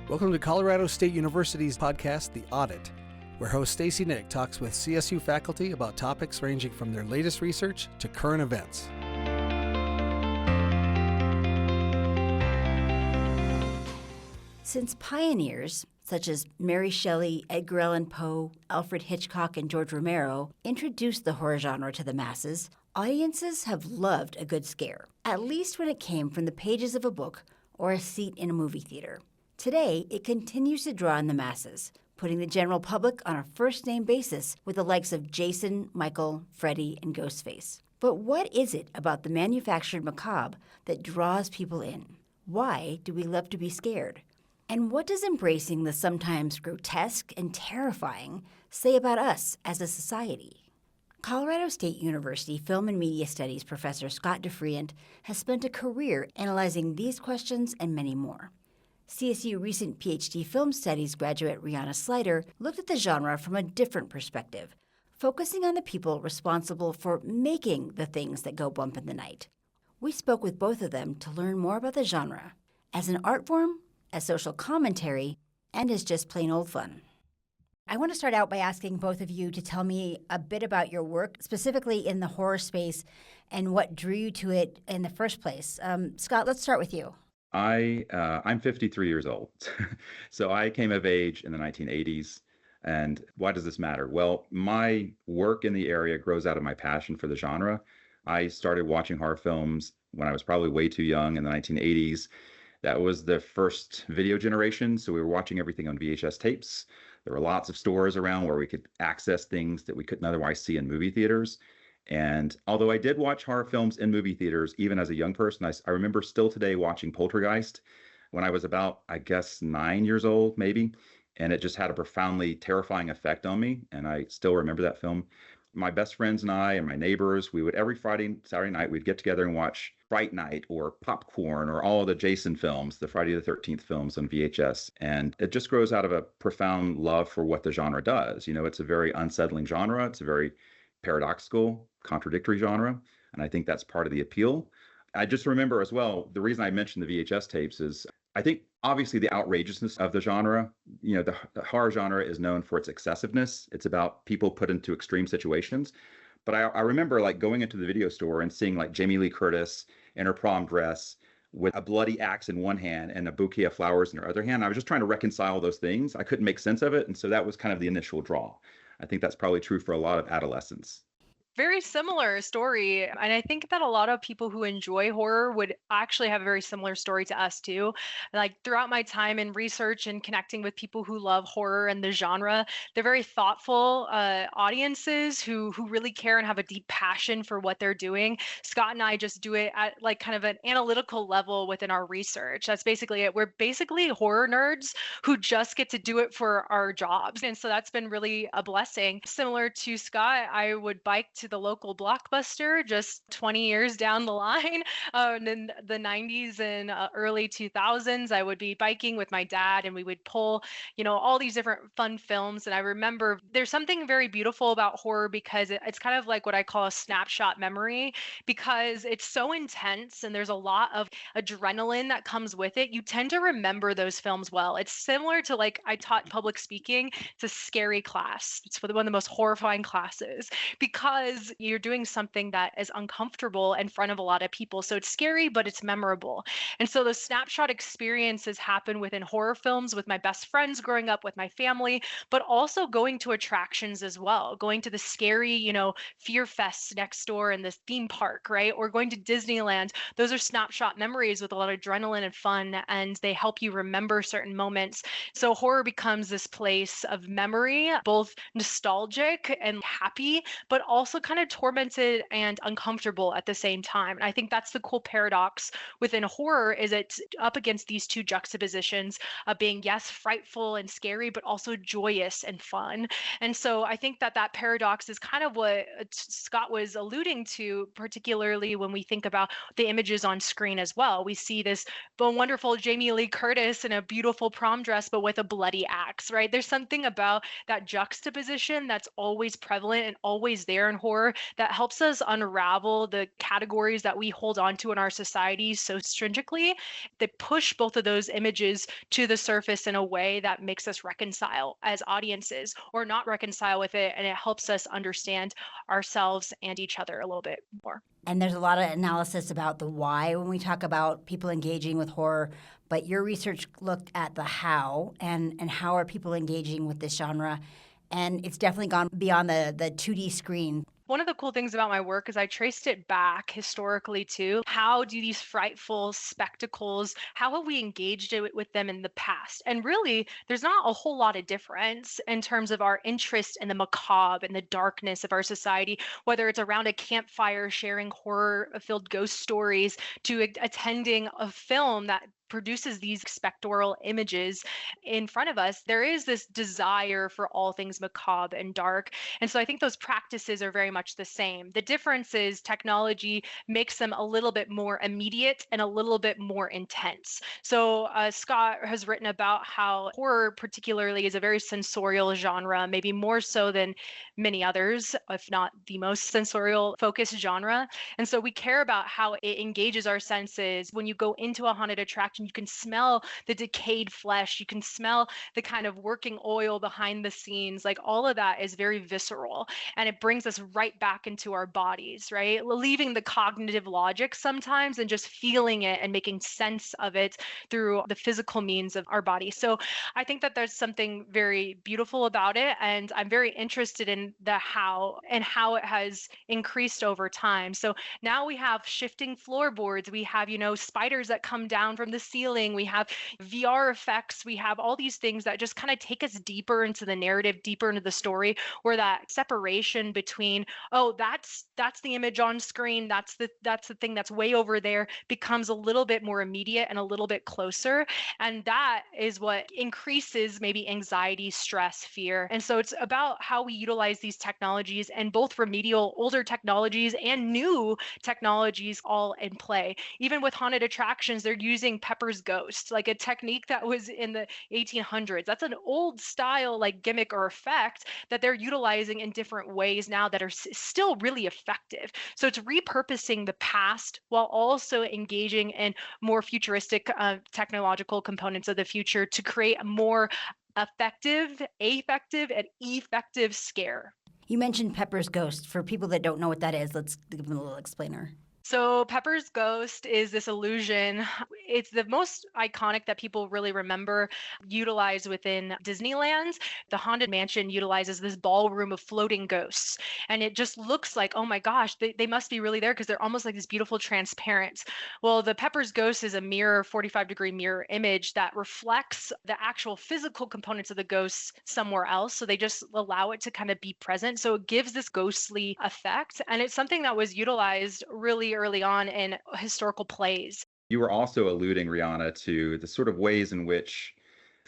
Welcome to Colorado State University's podcast, The Audit, where host Stacy Nick talks with CSU faculty about topics ranging from their latest research to current events. Since pioneers such as Mary Shelley, Edgar Allan Poe, Alfred Hitchcock, and George Romero introduced the horror genre to the masses, audiences have loved a good scare, at least when it came from the pages of a book or a seat in a movie theater. Today, it continues to draw in the masses, putting the general public on a first-name basis with the likes of Jason, Michael, Freddy, and Ghostface. But what is it about the manufactured macabre that draws people in? Why do we love to be scared? And what does embracing the sometimes grotesque and terrifying say about us as a society? Colorado State University Film and Media Studies professor Scott Diffrient has spent a career analyzing these questions and many more. CSU recent PhD Film Studies graduate Riana Slyter looked at the genre from a different perspective, focusing on the people responsible for making the things that go bump in the night. We spoke with both of them to learn more about the genre as an art form, as social commentary, and as just plain old fun. I want to start out by asking both of you to tell me a bit about your work, specifically in the horror space, and what drew you to it in the first place. Scott, let's start with you. I'm 53 years old. So I came of age in the 1980s. And why does this matter? Well, my work in the area grows out of my passion for the genre. I started watching horror films when I was probably way too young in the 1980s. That was the first video generation, so we were watching everything on VHS tapes. There were lots of stores around where we could access things that we couldn't otherwise see in movie theaters. And although I did watch horror films in movie theaters, even as a young person, I remember still today watching Poltergeist when I was about, 9 years old, maybe. And it just had a profoundly terrifying effect on me. And I still remember that film. My best friends and I and my neighbors, we would every Saturday night, we'd get together and watch Fright Night or Popcorn or all of the Jason films, the Friday the 13th films on VHS. And it just grows out of a profound love for what the genre does. You know, it's a very unsettling genre. It's a very paradoxical, contradictory genre. And I think that's part of the appeal. I just remember as well, the reason I mentioned the VHS tapes is I think obviously the outrageousness of the genre, the horror genre is known for its excessiveness. It's about people put into extreme situations. But I remember like going into the video store and seeing like Jamie Lee Curtis in her prom dress with a bloody axe in one hand and a bouquet of flowers in her other hand. I was just trying to reconcile those things. I couldn't make sense of it. And so that was kind of the initial draw. I think that's probably true for a lot of adolescents. Very similar story. And I think that a lot of people who enjoy horror would actually have a very similar story to us too. Like throughout my time in research and connecting with people who love horror and the genre, they're very thoughtful audiences who really care and have a deep passion for what they're doing. Scott and I just do it at like kind of an analytical level within our research. That's basically it. We're basically horror nerds who just get to do it for our jobs. And so that's been really a blessing. Similar to Scott, I would bike to the local Blockbuster just 20 years down the line. In the 90s and early 2000s, I would be biking with my dad and we would pull, all these different fun films. And I remember there's something very beautiful about horror because it's kind of like what I call a snapshot memory because it's so intense and there's a lot of adrenaline that comes with it. You tend to remember those films well. It's similar to like I taught public speaking. It's a scary class. It's one of the most horrifying classes because you're doing something that is uncomfortable in front of a lot of people. So it's scary, but it's memorable. And so those snapshot experiences happen within horror films with my best friends growing up with my family, but also going to attractions as well, going to the scary, Fear Fest next door in this theme park, right? Or going to Disneyland. Those are snapshot memories with a lot of adrenaline and fun, and they help you remember certain moments. So horror becomes this place of memory, both nostalgic and happy, but also kind of tormented and uncomfortable at the same time. And I think that's the cool paradox within horror is it's up against these two juxtapositions of being, yes, frightful and scary, but also joyous and fun. And so I think that paradox is kind of what Scott was alluding to, particularly when we think about the images on screen as well. We see this wonderful Jamie Lee Curtis in a beautiful prom dress, but with a bloody axe, right? There's something about that juxtaposition that's always prevalent and always there in horror horror that helps us unravel the categories that we hold on to in our society so stringently. They push both of those images to the surface in a way that makes us reconcile as audiences or not reconcile with it. And it helps us understand ourselves and each other a little bit more. And there's a lot of analysis about the why when we talk about people engaging with horror. But your research looked at the how and how are people engaging with this genre. And it's definitely gone beyond the 2D screen. One of the cool things about my work is I traced it back historically too. How do these frightful spectacles, how have we engaged with them in the past? And really, there's not a whole lot of difference in terms of our interest in the macabre and the darkness of our society, whether it's around a campfire sharing horror-filled ghost stories to attending a film that produces these spectral images in front of us. There is this desire for all things macabre and dark. And so I think those practices are very much the same. The difference is technology makes them a little bit more immediate and a little bit more intense. So Scott has written about how horror particularly is a very sensorial genre, maybe more so than many others, if not the most sensorial focused genre. And so we care about how it engages our senses. When you go into a haunted attraction, you can smell the decayed flesh. You can smell the kind of working oil behind the scenes. Like all of that is very visceral and it brings us right back into our bodies, right? Leaving the cognitive logic sometimes and just feeling it and making sense of it through the physical means of our body. So I think that there's something very beautiful about it. And I'm very interested in the how and how it has increased over time. So now we have shifting floorboards. We have, spiders that come down from the ceiling. We have VR effects. We have all these things that just kind of take us deeper into the narrative, deeper into the story, where that separation between, oh, that's the image on screen, that's the thing that's way over there, becomes a little bit more immediate and a little bit closer. And that is what increases maybe anxiety, stress, fear. And so it's about how we utilize these technologies, and both remedial older technologies and new technologies all in play. Even with haunted attractions, they're using Pepper's Ghost, like a technique that was in the 1800s. That's an old style like gimmick or effect that they're utilizing in different ways now that are still really effective. So it's repurposing the past while also engaging in more futuristic technological components of the future to create a more effective, affective, and effective scare. You mentioned Pepper's Ghost. For people that don't know what that is, let's give them a little explainer. So Pepper's Ghost is this illusion. It's the most iconic that people really remember, utilized within Disneyland. The Haunted Mansion utilizes this ballroom of floating ghosts. And it just looks like, oh my gosh, they must be really there because they're almost like this beautiful transparent. Well, the Pepper's Ghost is a mirror, 45-degree mirror image that reflects the actual physical components of the ghosts somewhere else. So they just allow it to kind of be present. So it gives this ghostly effect. And it's something that was utilized really early on in historical plays. You were also alluding, Riana, to the sort of ways in which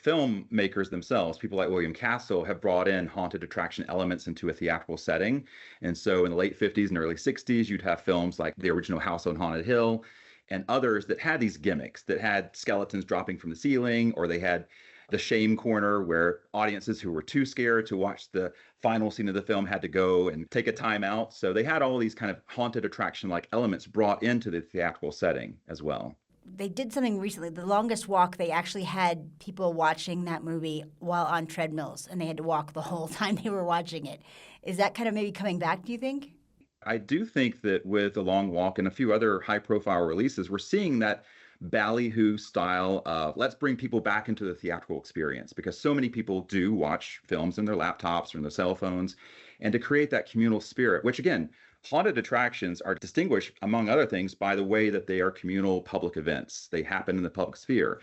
filmmakers themselves, people like William Castle, have brought in haunted attraction elements into a theatrical setting. And so in the late 50s and early 60s, you'd have films like the original House on Haunted Hill and others that had these gimmicks, that had skeletons dropping from the ceiling, or they had the shame corner where audiences who were too scared to watch the final scene of the film had to go and take a time out. So they had all these kind of haunted attraction-like elements brought into the theatrical setting as well. They did something recently. The Longest Walk, they actually had people watching that movie while on treadmills, and they had to walk the whole time they were watching it. Is that kind of maybe coming back, do you think? I do think that with The Long Walk and a few other high-profile releases, we're seeing that ballyhoo style of let's bring people back into the theatrical experience, because so many people do watch films in their laptops or in their cell phones, and to create that communal spirit, which again, haunted attractions are distinguished, among other things, by the way that they are communal public events. They happen in the public sphere.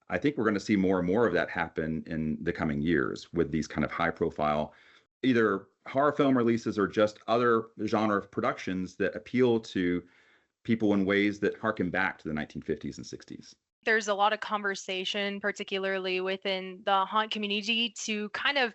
I think we're going to see more and more of that happen in the coming years with these kind of high profile, either horror film releases or just other genre of productions that appeal to people in ways that harken back to the 1950s and 60s. there's a lot of conversation, particularly within the haunt community, to kind of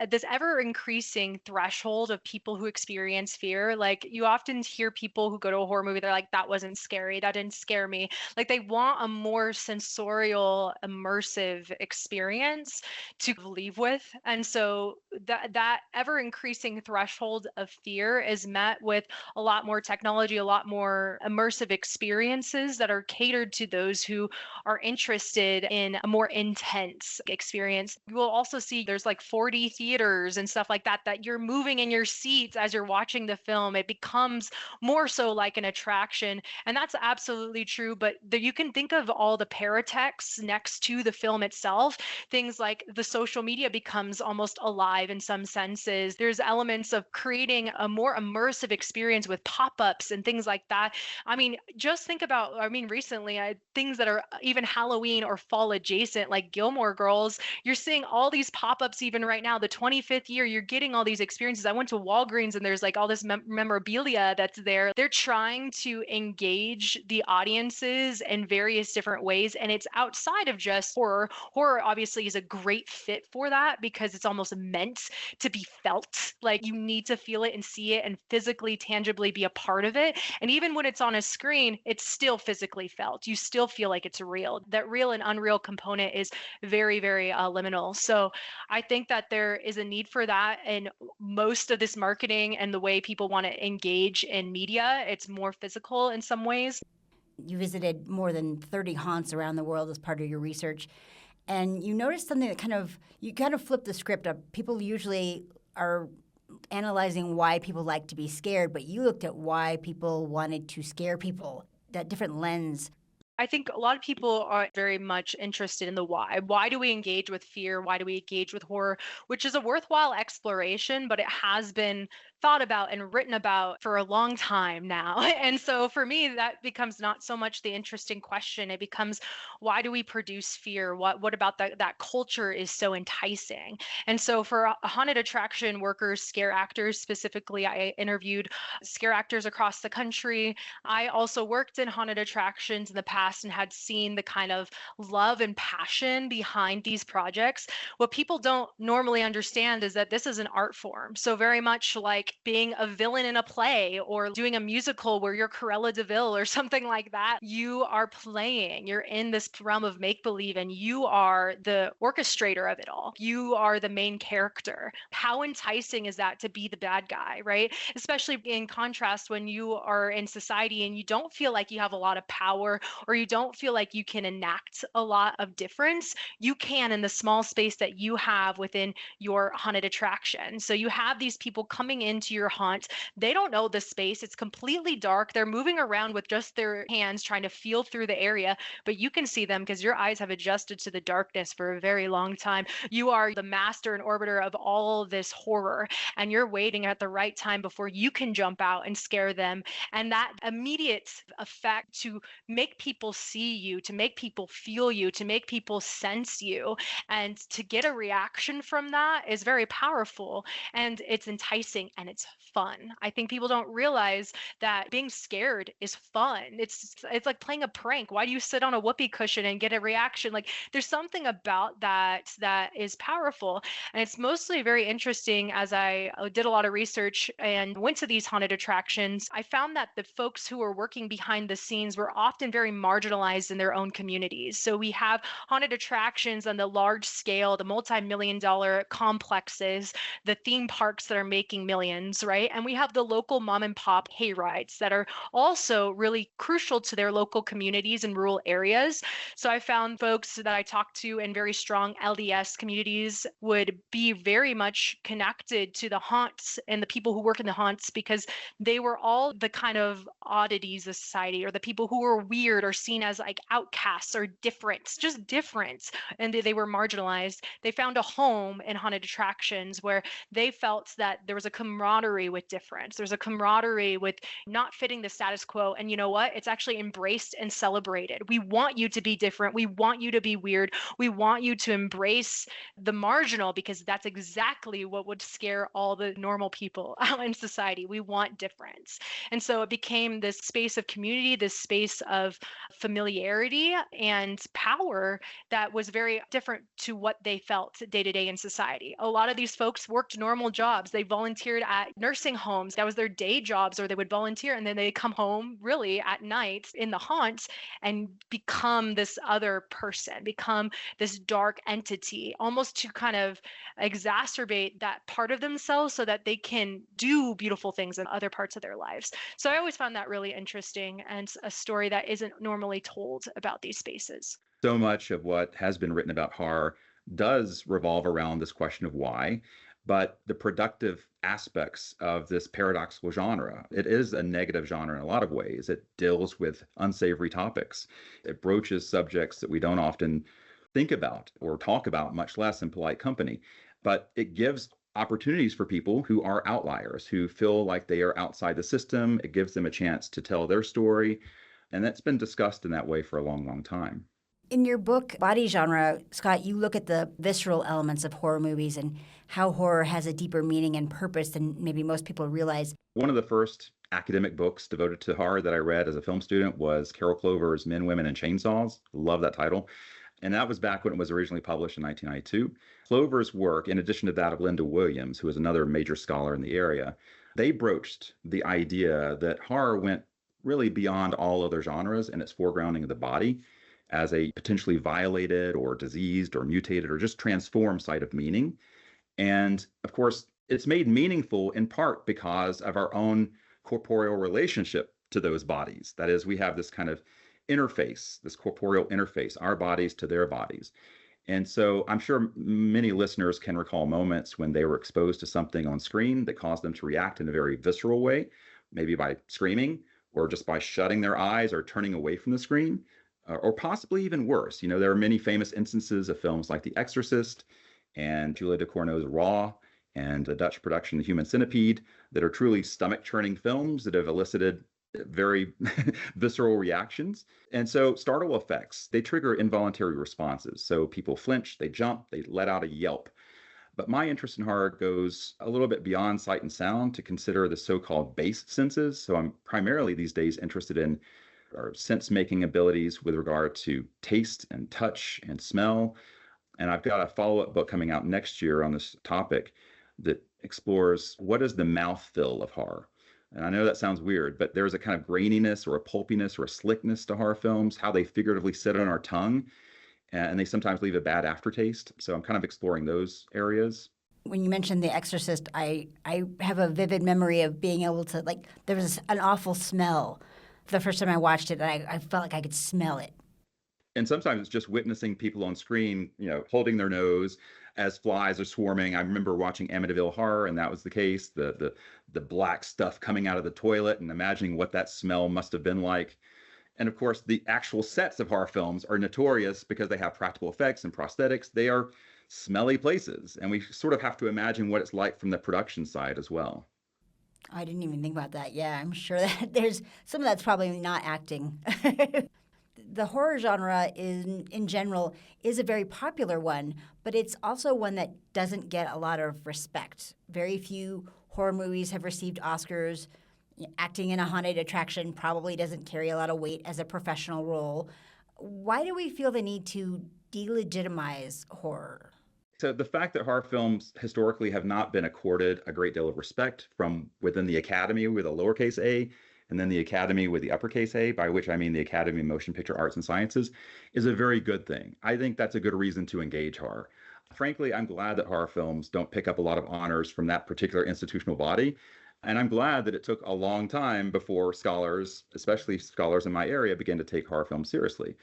this ever increasing threshold of people who experience fear. Like, you often hear people who go to a horror movie, they're like, that wasn't scary, that didn't scare me. Like, they want a more sensorial, immersive experience to leave with. And so that ever increasing threshold of fear is met with a lot more technology, a lot more immersive experiences that are catered to those who are interested in a more intense experience. You will also see there's like 4D theaters and stuff like that, that you're moving in your seats as you're watching the film. It becomes more so like an attraction. And that's absolutely true. But you can think of all the paratext next to the film itself. Things like the social media becomes almost alive in some senses. There's elements of creating a more immersive experience with pop-ups and things like that. I mean, just think about, I mean, recently, things that are even Halloween or fall adjacent, like Gilmore Girls. You're seeing all these pop-ups even right now. The 25th year, you're getting all these experiences. I went to Walgreens and there's like all this memorabilia that's there. They're trying to engage the audiences in various different ways. And it's outside of just horror. Horror obviously is a great fit for that because it's almost meant to be felt. Like, you need to feel it and see it and physically, tangibly be a part of it. And even when it's on a screen, it's still physically felt. You still feel like it's real. That real and unreal component is very, very liminal. So I think that there is a need for that in most of this marketing and the way people want to engage in media. It's more physical in some ways. You visited more than 30 haunts around the world as part of your research, and you noticed something that you kind of flipped the script up. People usually are analyzing why people like to be scared, but you looked at why people wanted to scare people, that different lens. I think a lot of people are very much interested in the why. Why do we engage with fear? Why do we engage with horror? Which is a worthwhile exploration, but it has been thought about and written about for a long time now. And so for me, that becomes not so much the interesting question. It becomes, why do we produce fear? What about that culture is so enticing? And so for haunted attraction workers, scare actors specifically, I interviewed scare actors across the country. I also worked in haunted attractions in the past and had seen the kind of love and passion behind these projects. What people don't normally understand is that this is an art form. So very much like being a villain in a play or doing a musical where you're Cruella de Vil or something like that, you are playing, you're in this realm of make-believe, and you are the orchestrator of it all. You are the main character. How enticing is that to be the bad guy, right? Especially in contrast when you are in society and you don't feel like you have a lot of power, or you don't feel like you can enact a lot of difference. You can in the small space that you have within your haunted attraction. So you have these people coming into your haunt. They don't know the space. It's completely dark. They're moving around with just their hands trying to feel through the area, but you can see them because your eyes have adjusted to the darkness for a very long time. You are the master and orbiter of all this horror, and you're waiting at the right time before you can jump out and scare them. And that immediate effect to make people see you, to make people feel you, to make people sense you, and to get a reaction from that is very powerful, and it's enticing and it's fun. I think people don't realize that being scared is fun. It's like playing a prank. Why do you sit on a whoopee cushion and get a reaction? Like, there's something about that is powerful. And it's mostly very interesting. As I did a lot of research and went to these haunted attractions, I found that the folks who were working behind the scenes were often very marginalized in their own communities. So we have haunted attractions on the large scale, the multi-million-dollar complexes, the theme parks that are making millions, right? And we have the local mom and pop hayrides that are also really crucial to their local communities and rural areas. So I found folks that I talked to in very strong LDS communities would be very much connected to the haunts and the people who work in the haunts, because they were all the kind of oddities of society, or the people who were weird or seen as like outcasts or different, just different, and they were marginalized. They found a home in haunted attractions where they felt that there was a camaraderie with difference. There's a camaraderie with not fitting the status quo. And you know what? It's actually embraced and celebrated. We want you to be different. We want you to be weird. We want you to embrace the marginal, because that's exactly what would scare all the normal people out in society. We want difference. And so it became this space of community, this space of familiarity and power that was very different to what they felt day to day in society. A lot of these folks worked normal jobs. They volunteered at nursing homes. That was their day jobs, or they would volunteer and then they come home really at night in the haunts and become this other person, become this dark entity, almost to kind of exacerbate that part of themselves so that they can do beautiful things in other parts of their lives. So I always found that really interesting, and a story that isn't normally told about these spaces. So much of what has been written about horror does revolve around this question of why, but the productive aspects of this paradoxical genre, it is a negative genre in a lot of ways. It deals with unsavory topics. It broaches subjects that we don't often think about or talk about, much less in polite company. But it gives opportunities for people who are outliers, who feel like they are outside the system. It gives them a chance to tell their story. And that's been discussed in that way for a long, long time. In your book, Body Genre, Scott, you look at the visceral elements of horror movies and how horror has a deeper meaning and purpose than maybe most people realize. One of the first academic books devoted to horror that I read as a film student was Carol Clover's Men, Women, and Chainsaws. Love that title. And that was back when it was originally published in 1992. Clover's work, in addition to that of Linda Williams, who is another major scholar in the area, they broached the idea that horror went really beyond all other genres in its foregrounding of the body as a potentially violated or diseased or mutated or just transformed site of meaning. And of course, it's made meaningful in part because of our own corporeal relationship to those bodies. That is, we have this kind of interface, this corporeal interface, our bodies to their bodies. And so I'm sure many listeners can recall moments when they were exposed to something on screen that caused them to react in a very visceral way, maybe by screaming or just by shutting their eyes or turning away from the screen, or possibly even worse. You know, there are many famous instances of films like The Exorcist and Julia Ducournau's Raw and the Dutch production The Human Centipede that are truly stomach-churning films that have elicited very visceral reactions. And so startle effects, they trigger involuntary responses. So people flinch, they jump, they let out a yelp. But my interest in horror goes a little bit beyond sight and sound to consider the so-called base senses. So I'm primarily these days interested in our sense-making abilities with regard to taste and touch and smell. And I've got a follow-up book coming out next year on this topic that explores what is the mouthfeel of horror. And I know that sounds weird, but there's a kind of graininess or a pulpiness or a slickness to horror films, how they figuratively sit on our tongue, and they sometimes leave a bad aftertaste. So I'm kind of exploring those areas. When you mentioned The Exorcist, I have a vivid memory of being able to, like, there was an awful smell the first time I watched it, and I felt like I could smell it. And sometimes it's just witnessing people on screen, you know, holding their nose as flies are swarming. I remember watching Amityville Horror, and that was the case. The black stuff coming out of the toilet, and imagining what that smell must have been like. And of course, the actual sets of horror films are notorious because they have practical effects and prosthetics. They are smelly places, and we sort of have to imagine what it's like from the production side as well. I didn't even think about that. Yeah, I'm sure that there's some of that's probably not acting. The horror genre in general is a very popular one, but it's also one that doesn't get a lot of respect. Very few horror movies have received Oscars. Acting in a haunted attraction probably doesn't carry a lot of weight as a professional role. Why do we feel the need to delegitimize horror? So the fact that horror films historically have not been accorded a great deal of respect from within the Academy with a lowercase a, and then the Academy with the uppercase A, by which I mean the Academy of Motion Picture Arts and Sciences, is a very good thing. I think that's a good reason to engage horror. Frankly, I'm glad that horror films don't pick up a lot of honors from that particular institutional body. And I'm glad that it took a long time before scholars, especially scholars in my area, began to take horror films seriously.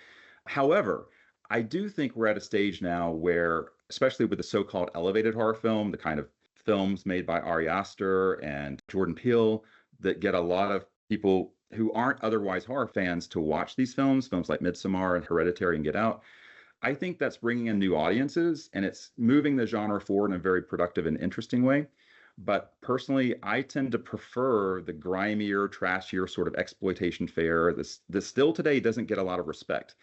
However, I do think we're at a stage now where, especially with the so-called elevated horror film, the kind of films made by Ari Aster and Jordan Peele that get a lot of people who aren't otherwise horror fans to watch these films like Midsommar and Hereditary and Get Out. I think that's bringing in new audiences, and it's moving the genre forward in a very productive and interesting way. But personally, I tend to prefer the grimier, trashier sort of exploitation fare. This still today doesn't get a lot of respect.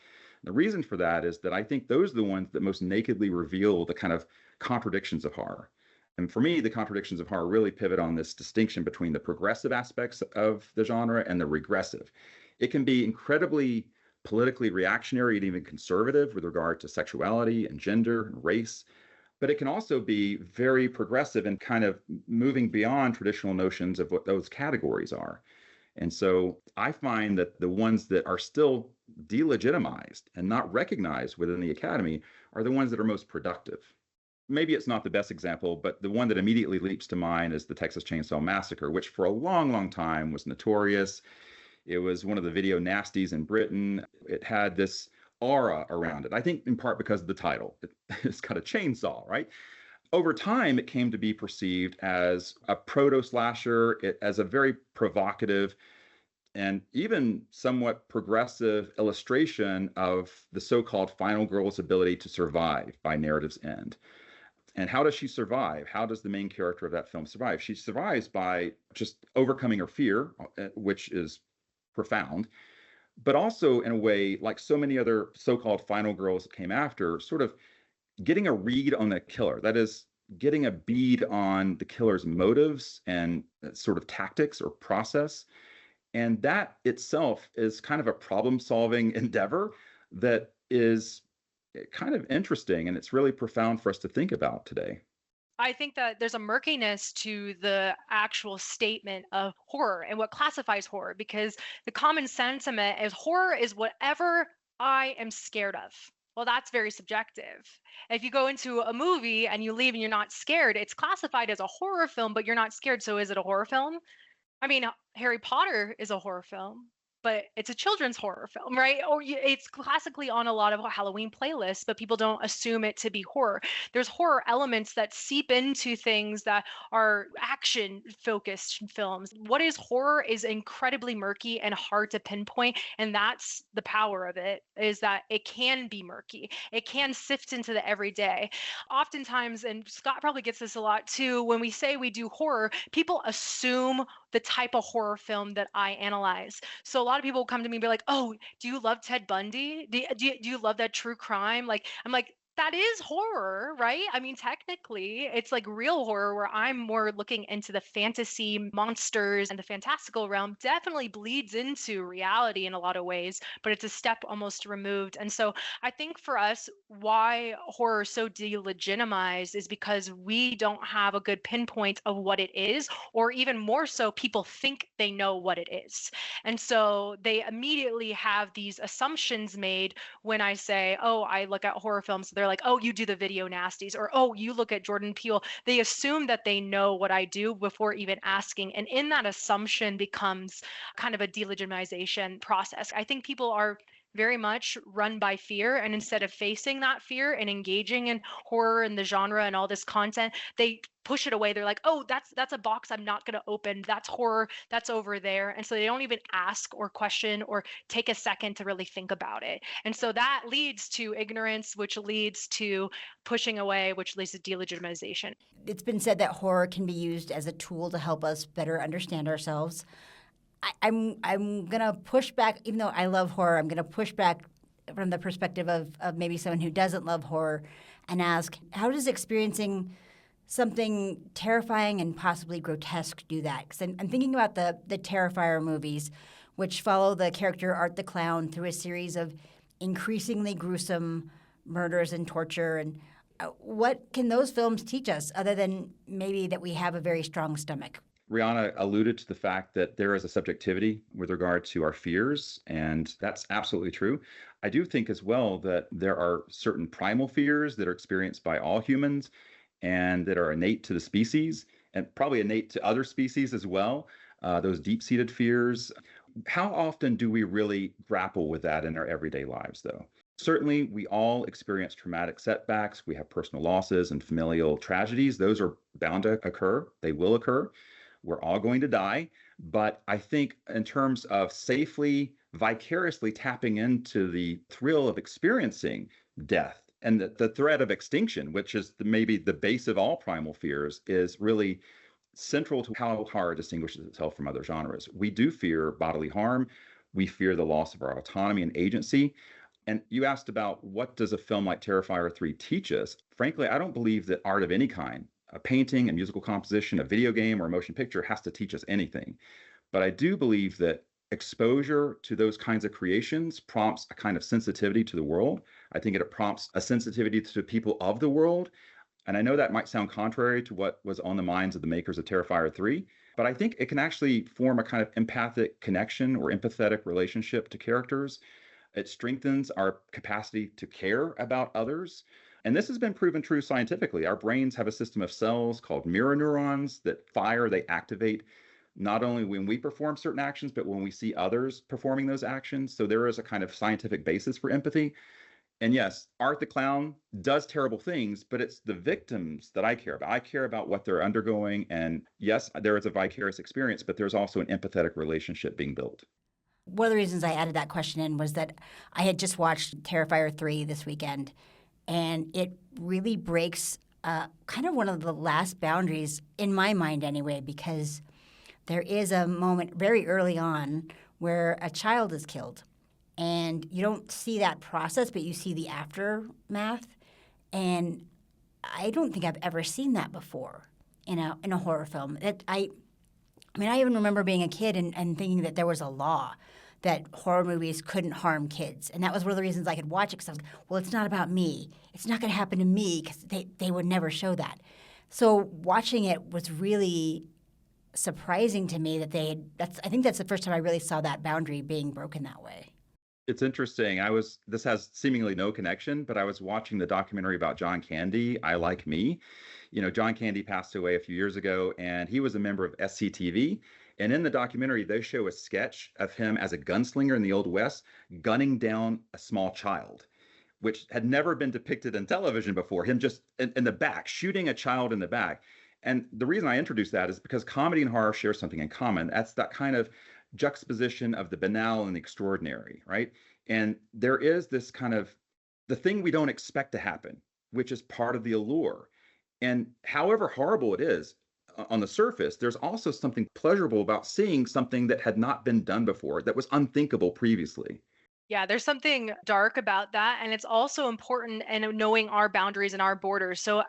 The reason for that is that I think those are the ones that most nakedly reveal the kind of contradictions of horror. And for me, the contradictions of horror really pivot on this distinction between the progressive aspects of the genre and the regressive. It can be incredibly politically reactionary and even conservative with regard to sexuality and gender and race, but it can also be very progressive and kind of moving beyond traditional notions of what those categories are. And so I find that the ones that are still delegitimized and not recognized within the academy are the ones that are most productive. Maybe it's not the best example, but the one that immediately leaps to mind is the Texas Chainsaw Massacre, which for a long, long time was notorious. It was one of the video nasties in Britain. It had this aura around it, I think in part because of the title. It's got a chainsaw, right? Over time, it came to be perceived as a proto-slasher, as a very provocative and even somewhat progressive illustration of the so-called final girl's ability to survive by narrative's end. And how does she survive? How does the main character of that film survive? She survives by just overcoming her fear, which is profound, but also in a way, like so many other so-called final girls that came after, sort of getting a read on the killer. That is, getting a bead on the killer's motives and sort of tactics or process. And that itself is kind of a problem-solving endeavor that is kind of interesting, and it's really profound for us to think about today. I think that there's a murkiness to the actual statement of horror and what classifies horror, because the common sentiment is horror is whatever I am scared of. Well, that's very subjective. If you go into a movie and you leave and you're not scared, it's classified as a horror film, but you're not scared. So is it a horror film? I mean, Harry Potter is a horror film, but it's a children's horror film, right? Or it's classically on a lot of Halloween playlists, but people don't assume it to be horror. There's horror elements that seep into things that are action focused films. What is horror is incredibly murky and hard to pinpoint. And that's the power of it, is that it can be murky. It can sift into the everyday. Oftentimes, and Scott probably gets this a lot too, when we say we do horror, people assume the type of horror film that I analyze. So a lot of people come to me and be like, "Oh, do you love Ted Bundy? Do you love that true crime?" Like, I'm like, that is horror, right? I mean, technically, it's like real horror where I'm more looking into the fantasy monsters, and the fantastical realm definitely bleeds into reality in a lot of ways, but it's a step almost removed. And so I think for us, why horror is so delegitimized is because we don't have a good pinpoint of what it is, or even more so, people think they know what it is. And so they immediately have these assumptions made when I say, "Oh, I look at horror films." They're like, "Oh, you do the video nasties," or, "Oh, you look at Jordan Peele." They assume that they know what I do before even asking. And in that assumption becomes kind of a delegitimization process. I think people are very much run by fear. And instead of facing that fear and engaging in horror and the genre and all this content, they push it away. They're like, "Oh, that's a box I'm not going to open. That's horror. That's over there." And so they don't even ask or question or take a second to really think about it. And so that leads to ignorance, which leads to pushing away, which leads to delegitimization. It's been said that horror can be used as a tool to help us better understand ourselves. I'm gonna push back, even though I love horror. I'm gonna push back from the perspective of maybe someone who doesn't love horror, and ask, how does experiencing something terrifying and possibly grotesque do that? Because I'm thinking about the Terrifier movies, which follow the character Art the Clown through a series of increasingly gruesome murders and torture. And what can those films teach us, other than maybe that we have a very strong stomach? Riana alluded to the fact that there is a subjectivity with regard to our fears, and that's absolutely true. I do think as well that there are certain primal fears that are experienced by all humans and that are innate to the species, and probably innate to other species as well, those deep-seated fears. How often do we really grapple with that in our everyday lives, though? Certainly, we all experience traumatic setbacks. We have personal losses and familial tragedies. Those are bound to occur. They will occur. We're all going to die. But I think in terms of safely, vicariously tapping into the thrill of experiencing death and the threat of extinction, which is maybe the base of all primal fears, is really central to how horror distinguishes itself from other genres. We do fear bodily harm. We fear the loss of our autonomy and agency. And you asked about what does a film like Terrifier 3 teach us? Frankly, I don't believe that art of any kind, a painting, a musical composition, a video game, or a motion picture has to teach us anything. But I do believe that exposure to those kinds of creations prompts a kind of sensitivity to the world. I think it prompts a sensitivity to people of the world. And I know that might sound contrary to what was on the minds of the makers of Terrifier 3, but I think it can actually form a kind of empathic connection or empathetic relationship to characters. It strengthens our capacity to care about others. And this has been proven true scientifically. Our brains have a system of cells called mirror neurons that fire, they activate not only when we perform certain actions, but when we see others performing those actions. So there is a kind of scientific basis for empathy. And yes, Art the Clown does terrible things, but it's the victims that I care about. I care about what they're undergoing. And yes, there is a vicarious experience, but there's also an empathetic relationship being built. One of the reasons I added that question in was that I had just watched Terrifier 3 this weekend, and it really breaks kind of one of the last boundaries, in my mind anyway, because there is a moment very early on where a child is killed. And you don't see that process, but you see the aftermath. And I don't think I've ever seen that before in a horror film. I even remember being a kid and thinking that there was a law that horror movies couldn't harm kids. And that was one of the reasons I could watch it, because I was like, well, it's not about me. It's not going to happen to me, because they would never show that. So watching it was really surprising to me that I think that's the first time I really saw that boundary being broken that way. It's interesting. This has seemingly no connection, but I was watching the documentary about John Candy, I Like Me. You know, John Candy passed away a few years ago, and he was a member of SCTV. And in the documentary, they show a sketch of him as a gunslinger in the Old West, gunning down a small child, which had never been depicted in television before. Him just in the back, shooting a child in the back. And the reason I introduced that is because comedy and horror share something in common. That's that kind of juxtaposition of the banal and the extraordinary, right? And there is this kind of the thing we don't expect to happen, which is part of the allure. And however horrible it is on the surface, there's also something pleasurable about seeing something that had not been done before, that was unthinkable previously. Yeah, there's something dark about that. And it's also important in knowing our boundaries and our borders. So,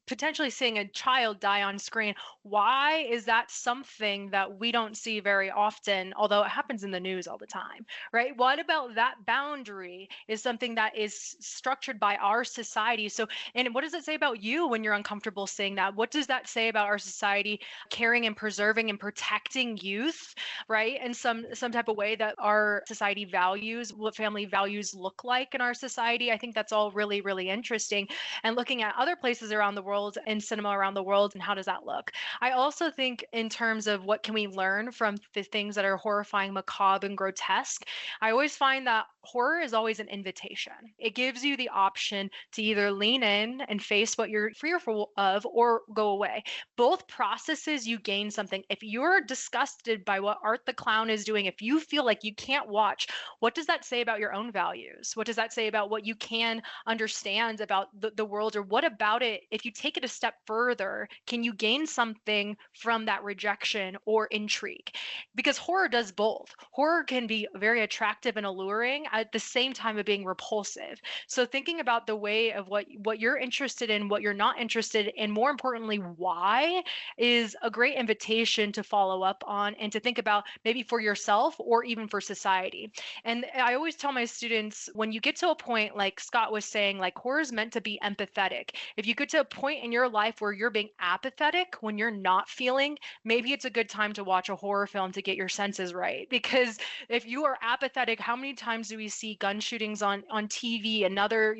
potentially seeing a child die on screen, why is that something that we don't see very often, although it happens in the news all the time, right? What about that boundary is something that is structured by our society? So, and what does it say about you when you're uncomfortable seeing that? What does that say about our society caring and preserving and protecting youth, right? In some type of way that our society values, what family values look like in our society. I think that's all really, really interesting. And looking at other places around the world and cinema around the world, and how does that look? I also think in terms of what can we learn from the things that are horrifying, macabre, and grotesque, I always find that horror is always an invitation. It gives you the option to either lean in and face what you're fearful of or go away. Both processes, you gain something. If you're disgusted by what Art the Clown is doing, if you feel like you can't watch, what does that say about your own values? What does that say about what you can understand about the world? Or what about it, if you take it a step further, can you gain something from that rejection or intrigue? Because horror does both. Horror can be very attractive and alluring at the same time of being repulsive. So thinking about the way of what you're interested in, what you're not interested in, and more importantly, why, is a great invitation to follow up on and to think about maybe for yourself or even for society. And I always tell my students, when you get to a point, like Scott was saying, like horror is meant to be empathetic. If you get to a point in your life where you're being apathetic, when you're not feeling, maybe it's a good time to watch a horror film to get your senses right. Because if you are apathetic, how many times do we see gun shootings on TV, another,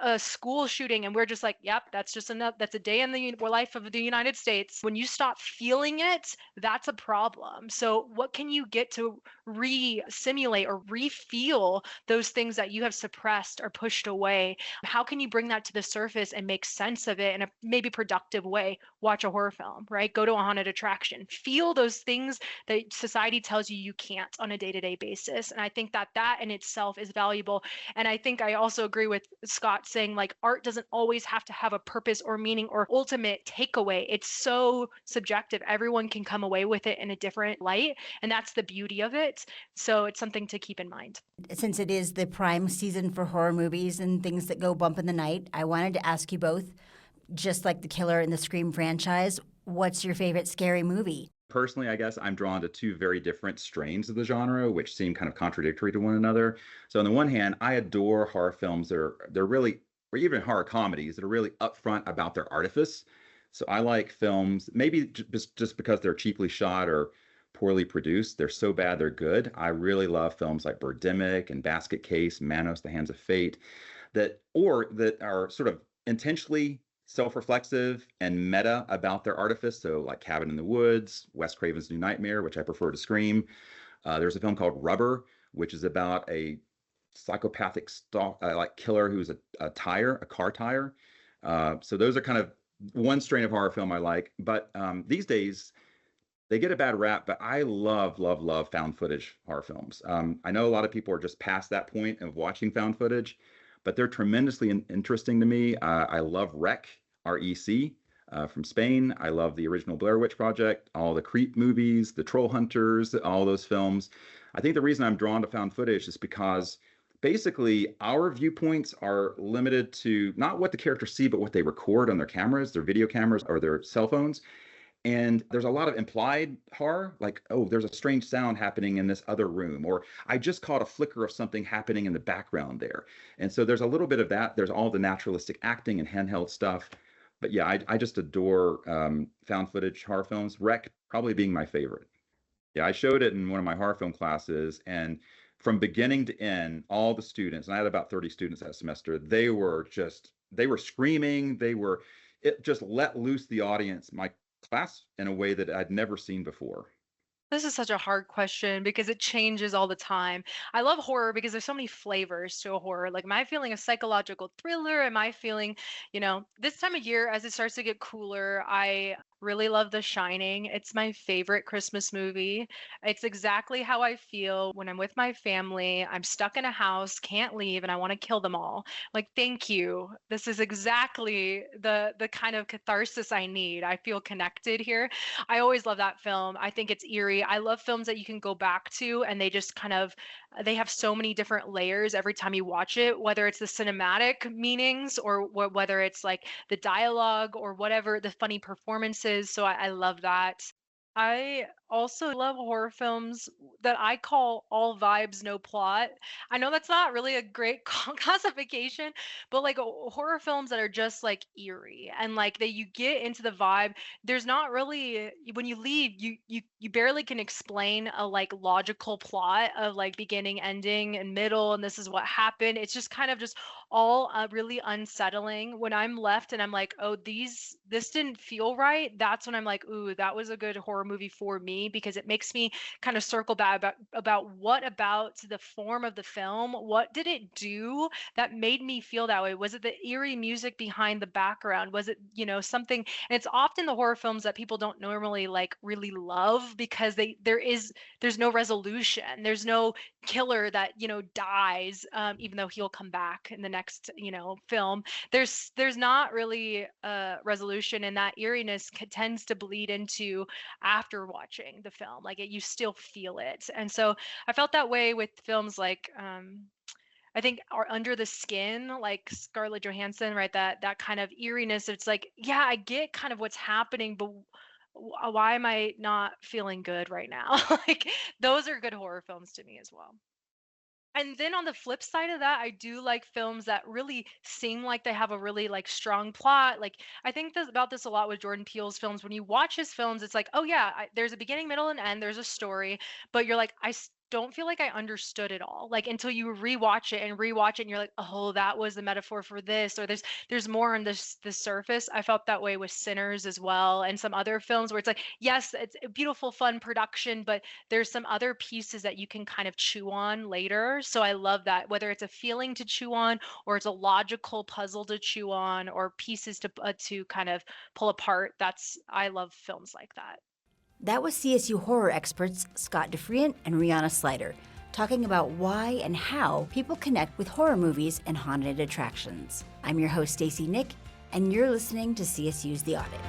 a school shooting, and we're just like, yep, that's just enough. That's a day in the life of the United States. When you stop feeling it, that's a problem. So what can you get to re-simulate or feel those things that you have suppressed or pushed away. How can you bring that to the surface and make sense of it in a maybe productive way? Watch a horror film, right? Go to a haunted attraction. Feel those things that society tells you you can't on a day-to-day basis. And I think that that in itself is valuable. And I think I also agree with Scott saying like art doesn't always have to have a purpose or meaning or ultimate takeaway. It's so subjective. Everyone can come away with it in a different light, and that's the beauty of it. So it's something to keep in mind. Since it is the prime season for horror movies and things that go bump in the night, I wanted to ask you both, just like the Killer and the Scream franchise, what's your favorite scary movie? Personally, I guess I'm drawn to two very different strains of the genre, which seem kind of contradictory to one another. So on the one hand, I adore horror films that they're really, or even horror comedies that are really upfront about their artifice. So I like films, maybe just because they're cheaply shot or poorly produced, they're so bad they're good. I really love films like Birdemic and Basket Case, Manos, The Hands of Fate, that are sort of intentionally self-reflexive and meta about their artifice. So like Cabin in the Woods, Wes Craven's New Nightmare, which I prefer to Scream. There's a film called Rubber, which is about a psychopathic like killer who's a car tire. So those are kind of one strain of horror film I like. But these days, they get a bad rap, but I love, love, love found footage horror films. I know a lot of people are just past that point of watching found footage, but they're tremendously interesting to me. I love REC, from Spain. I love the original Blair Witch Project, all the Creep movies, the Troll Hunters, all those films. I think the reason I'm drawn to found footage is because basically our viewpoints are limited to not what the characters see, but what they record on their cameras, their video cameras, or their cell phones. And there's a lot of implied horror, like, oh, there's a strange sound happening in this other room, or I just caught a flicker of something happening in the background there. And so there's a little bit of that. There's all the naturalistic acting and handheld stuff. But yeah, I just adore found footage horror films, Rec probably being my favorite. Yeah, I showed it in one of my horror film classes, and from beginning to end, all the students, and I had about 30 students that semester, they were screaming, it just let loose the audience, my class, in a way that I'd never seen before. This is such a hard question because it changes all the time. I love horror because there's so many flavors to a horror. Like, am I feeling a psychological thriller? Am I feeling, this time of year as it starts to get cooler, I really love The Shining. It's my favorite Christmas movie. It's exactly how I feel when I'm with my family. I'm stuck in a house, can't leave, and I want to kill them all. Like, thank you. This is exactly the kind of catharsis I need. I feel connected here. I always love that film. I think it's eerie. I love films that you can go back to and they just kind of they have so many different layers every time you watch it, whether it's the cinematic meanings or whether it's like the dialogue or whatever, the funny performances. So I love that. I also love horror films that I call all vibes, no plot. I know that's not really a great classification, but like horror films that are just like eerie and like that you get into the vibe. There's not really when you leave, you barely can explain a like logical plot of like beginning, ending, and middle, and this is what happened. It's just kind of just all really unsettling. When I'm left and I'm like, oh, this didn't feel right. That's when I'm like, ooh, that was a good horror movie for me because it makes me kind of circle back about what about the form of the film, what did it do that made me feel that way? Was it the eerie music behind the background? Was it, something? And it's often the horror films that people don't normally like really love because there's no resolution. There's no killer that dies, even though he'll come back in the next film. There's not really a resolution, and that eeriness tends to bleed into after watching the film. Like you still feel it. And so I felt that way with films like I think are Under the Skin, like Scarlett Johansson, right? That kind of eeriness. It's like, yeah, I get kind of what's happening, but why am I not feeling good right now? Like those are good horror films to me as well. And then on the flip side of that, I do like films that really seem like they have a really like strong plot. Like I think about this a lot with Jordan Peele's films. When you watch his films, it's like, oh yeah, there's a beginning, middle, and end. There's a story, but you're like, don't feel like I understood it all. Like until you rewatch it and rewatch it and you're like, oh, that was the metaphor for this, or there's more on the surface. I felt that way with Sinners as well, and some other films where it's like, yes, it's a beautiful, fun production, but there's some other pieces that you can kind of chew on later. So I love that, whether it's a feeling to chew on, or it's a logical puzzle to chew on, or pieces to kind of pull apart. I love films like that. That was CSU horror experts Scott Diffrient and Riana Slyter talking about why and how people connect with horror movies and haunted attractions. I'm your host, Stacey Nick, and you're listening to CSU's The Audit.